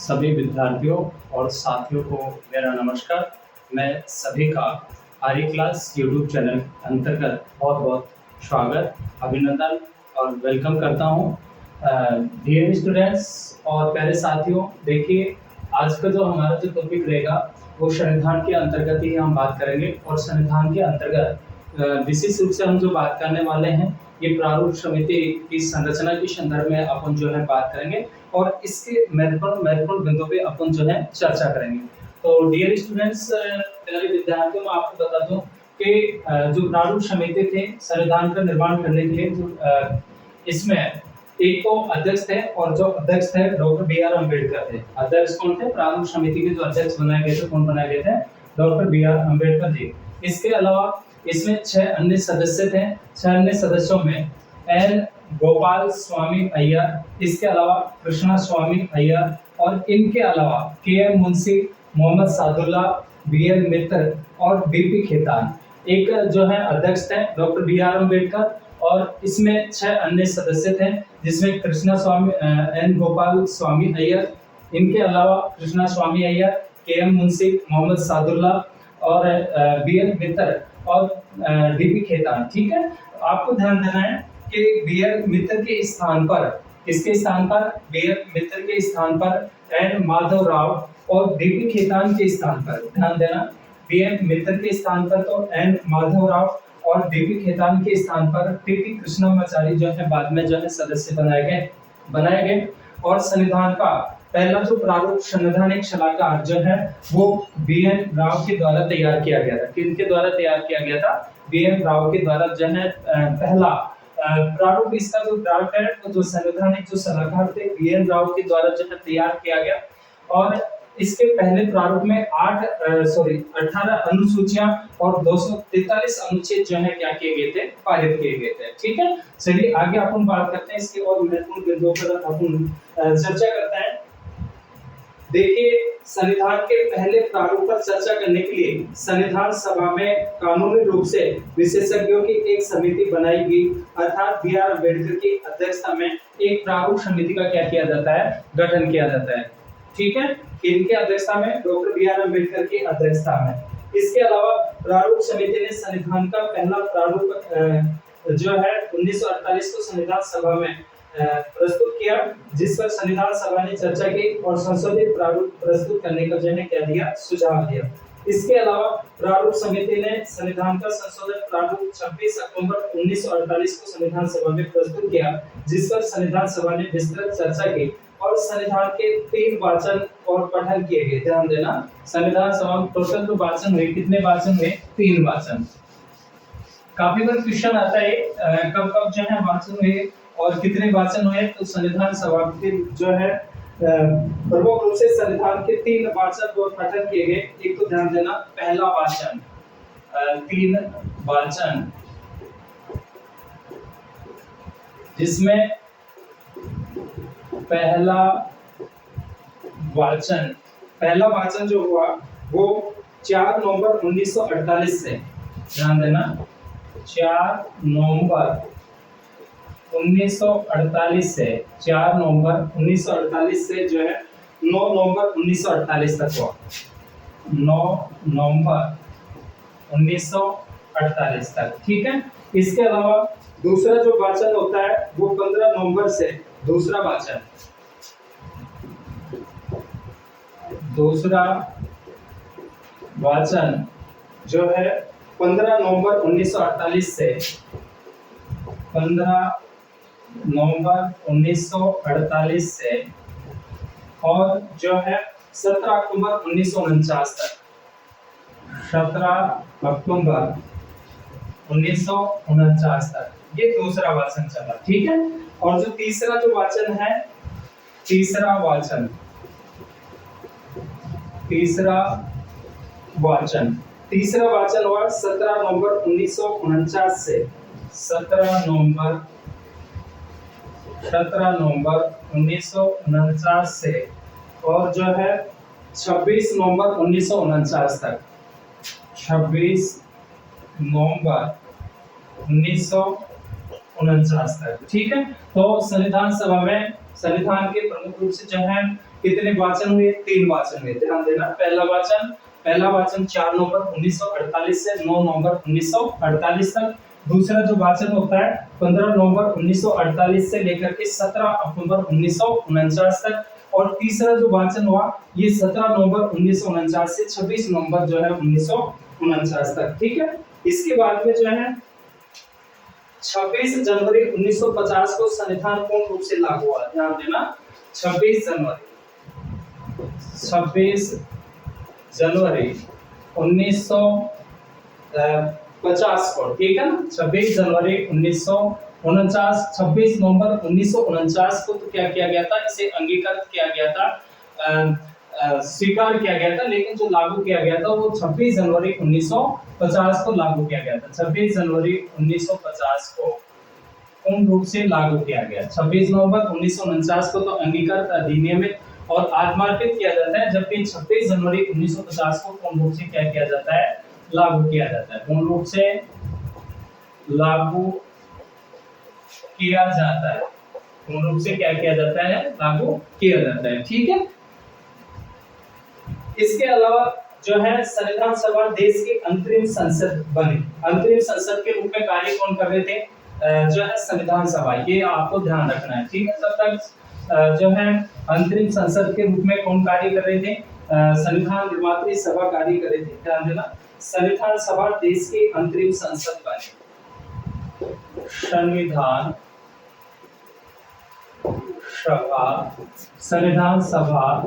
सभी विद्यार्थियों और साथियों को मेरा नमस्कार। मैं सभी का आर्य क्लास यूट्यूब चैनल अंतर्गत बहुत बहुत स्वागत, अभिनंदन और वेलकम करता हूँ। डियर स्टूडेंट्स और प्यारे साथियों, देखिए आज का जो हमारा जो टॉपिक रहेगा वो संविधान के अंतर्गत ही हम बात करेंगे। और संविधान के अंतर्गत विशेष रूप से हम जो बात करने वाले हैं ये प्रारूप समिति की संरचना के संदर्भ में अपन जो है बात करेंगे और इसके महत्वपूर्ण बिंदुओं पे अपन जो है चर्चा करेंगे। तो डियर स्टूडेंट्स, प्यारे विद्यार्थियों, मैं आपको बता दूं कि जो प्रारूप समिति थे संविधान का निर्माण करने के लिए जो इसमें एक तो अध्यक्ष थे और जो अध्यक्ष थे डॉक्टर बी आर अम्बेडकर थे। अध्यक्ष कौन थे? प्रारूप समिति के जो अध्यक्ष बनाए गए थे, कौन बनाए गए थे? Doctor B are Ambedkar ji. इसके अलावा इसमें 6 अन्य सदस्य थे। 6 अन्य सदस्यों में एन गोपाल स्वामी अय्यर, इसके अलावा कृष्णा स्वामी अय्यर और इनके अलावा K M Munshi, Mohammad Saadulla, B L Mitra और बीपी खेतान। एक जो है अध्यक्ष थे डॉक्टर बी आर अम्बेडकर और इसमें 6 अन्य सदस्य थे जिसमें कृष्णा स्वामी, एन गोपाल स्वामी अय्यर, इनके अलावा कृष्णा स्वामी अय्यर, के एम मुंशी, मोहम्मद सादुल्ला और बी एल मित्र और डीपी खेतान। ठीक है, आपको ध्यान देना है कि बी एल मित्र के स्थान पर, इसके स्थान पर बी एल मित्र के स्थान पर एन माधव राव और डीपी खेतान के स्थान पर, ध्यान देना, बी एल मित्र के स्थान पर तो एन माधव राव और डीपी खेतान के स्थान पर टीटी कृष्णमाचारी जो है बाद में जो है सदस्य बनाए गए। और संविधान का पहला जो प्रारूप संवैधानिक सलाहकार जो है वो बी एन राव के द्वारा तैयार किया गया था। किनके द्वारा तैयार किया गया था? बी एन राव के द्वारा जो है पहला प्रारूप, इसका जो ड्राफ्ट है तो जो संवैधानिक जो सलाहकार थे बी एन राव के द्वारा जो है तैयार किया गया। और इसके पहले प्रारूप में 18 अनुसूचियां और 243 अनुच्छेद जो है क्या किए गए थे? पारित किए गए थे। ठीक है, चलिए आगे अपन बात करते हैं इसके और महत्वपूर्ण बिंदुओं पर अपन चर्चा करते हैं। देखिए, संविधान के पहले प्रारूप पर चर्चा करने के लिए संविधान सभा में कानूनी रूप से विशेषज्ञों की एक समिति बनाई गई, अर्थात बी आर अम्बेडकर की अध्यक्षता में एक प्रारूप समिति का क्या किया जाता है? गठन किया जाता है। ठीक है, इनके अध्यक्षता में, डॉक्टर बी आर अम्बेडकर की अध्यक्षता में। इसके अलावा प्रारूप समिति ने संविधान का पहला प्रारूप जो है 1948 को संविधान सभा में प्रस्तुत किया, जिस पर संविधान सभा ने चर्चा की और संशोधित प्रारूप प्रस्तुत करने का जो है क्या दिया? सुझाव दिया। इसके अलावा प्रारूप समिति ने संविधान का संशोधित प्रारूप 26 अक्टूबर 1948 को संविधान सभा में प्रस्तुत किया, जिस पर संविधान सभा ने विस्तृत चर्चा की और संविधान के 3 वाचन और पठन किए गए। ध्यान देना, संविधान सभा में टोटल जो वाचन हुए, कितने वाचन हुए? 3 वाचन। काफी बार क्वेश्चन आता है कब कब जो है वाचन हुए और कितने वाचन हुए। तो संविधान सभा के जो है प्रमुख रूप से संविधान के 3 वाचन और पठन किए गए। एक तो ध्यान देना, पहला वाचन, 3 वाचन, जिसमें पहला वाचन जो हुआ वो 4 नवंबर 1948 से, ध्यान देना, 4 नवंबर 1948 से, 4 नवंबर 1948 से जो है 9 नवंबर 1948 तक हुआ। 9 नवंबर 1948 तक। ठीक है, इसके अलावा दूसरा जो वाचन होता है वो 15 नवंबर से, दूसरा वाचन जो है 15 नवंबर 1948 से, 15 नवंबर 1948 से और जो है 17 अक्टूबर 1949 तक, 17 अक्टूबर 1949 तक ये दूसरा वाचन चला। ठीक है, और जो तीसरा वाचन है, तीसरा वाचन हुआ 17 नवंबर 1949 से, 17 नवंबर 1949 से और जो है 26 नवंबर 1949 तक, 26 नवंबर 1949 तक। ठीक है, तो संविधान सभा में संविधान के प्रमुख रूप से जो है कितने वाचन हुए? 3 वाचन हुए। ध्यान देना, पहला वाचन 4 नवंबर 1948 से 9 नवंबर 1948 तक। दूसरा जो वाचन होता है 15 नवंबर 1948 से लेकर के 17 अक्टूबर 1949 तक। और तीसरा जो वाचन हुआ ये 17 नवंबर 1949 से 26 नवंबर जो है 1949 तक। ठीक है, इसके बाद में जो है 26 जनवरी 1950 को संविधान पूर्ण रूप से लागू हुआ। ध्यान देना, 26 जनवरी 1950 को, ठीक है ना, 26 जनवरी 1949, 26 नवंबर 1949 को तो क्या किया गया था, इसे अंगीकृत किया गया था, स्वीकार किया गया था, लेकिन जो लागू किया गया था वो 26 जनवरी 1950 को लागू किया गया था। 26 जनवरी 1950 को पूर्ण रूप से लागू किया गया। 26 नवंबर 1949 को तो अंगीकृत अधिनियमित और आत्मार्पित किया जाता है, जबकि 26 जनवरी 1950 को पूर्ण रूप से क्या किया जाता है, लागू किया जाता है। पूर्ण रूप से लागू किया जाता है, पूर्ण रूप से क्या किया जाता है, लागू किया जाता है। ठीक है, इसके अलावा जो है संविधान सभा देश के अंतरिम संसद बने। अंतरिम संसद के रूप में कार्य कौन कर रहे थे? जो है संविधान सभा, ये आपको ध्यान रखना है। ठीक है, तब तक जो है अंतरिम संसद के रूप में कौन कार्य कर रहे थे? संविधान निर्मात्री सभा कार्य कर रहे थे। ध्यान देना, संविधान सभा देश के अंतरिम संसद बने। संविधान सभा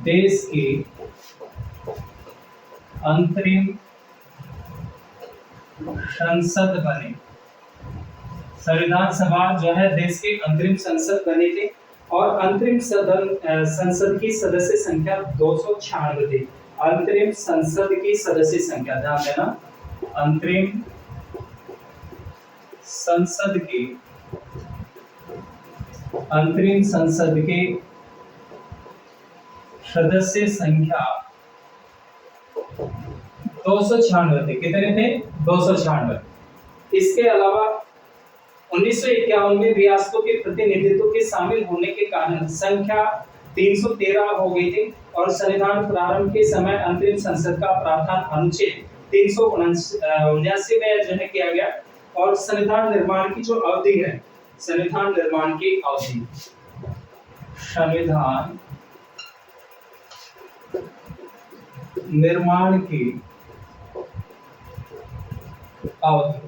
देश के अंतरिम संसद बने। संविधान सभा जो है देश के अंतरिम संसद बने थे और अंतरिम संसद की सदस्य संख्या 296 थी। अंतरिम संसद की सदस्य संख्या, ध्यान देना, अंतरिम संसद के सदस्य संख्या 296 थे। कितने थे? 296। इसके अलावा 1951 में रियासतों के प्रतिनिधित्व के शामिल होने के कारण संख्या 313 हो गई थी और संविधान प्रारंभ के समय अंतरिम संसद का प्रावधान अनुच्छेद 379 में जो है किया गया। और संविधान निर्माण की जो अवधि है, संविधान निर्माण की अवधि, संविधान निर्माण की अवधि,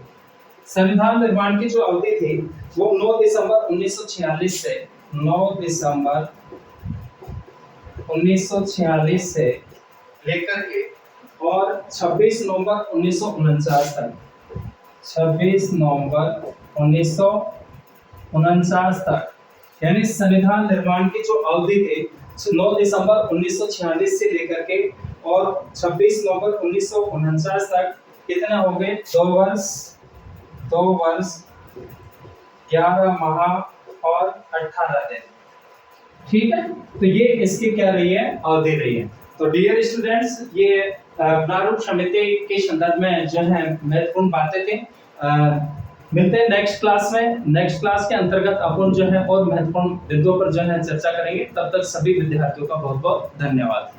संविधान निर्माण की जो अवधि थी वो 9 दिसंबर 1946 से 9 दिसंबर 1946 से लेकर के और 26 नवंबर 1949 तक, 26 नवंबर 1949 तक, यानी संविधान निर्माण की जो अवधि थी 9 दिसंबर 1946 से लेकर के और 26 नवंबर 1949 तक कितना हो गए? 2 वर्ष 11 माह और 18 दिन। ठीक है, तो ये इसकी क्या रही है? अवधि रही है। तो डियर स्टूडेंट्स, ये प्रारूप समिति के संदर्भ में जो है महत्वपूर्ण बातें थी। मिलते हैं नेक्स्ट क्लास में। नेक्स्ट क्लास के अंतर्गत अपन जो है और महत्वपूर्ण बिंदुओं पर जो है चर्चा करेंगे। तब तक सभी विद्यार्थियों का बहुत बहुत धन्यवाद।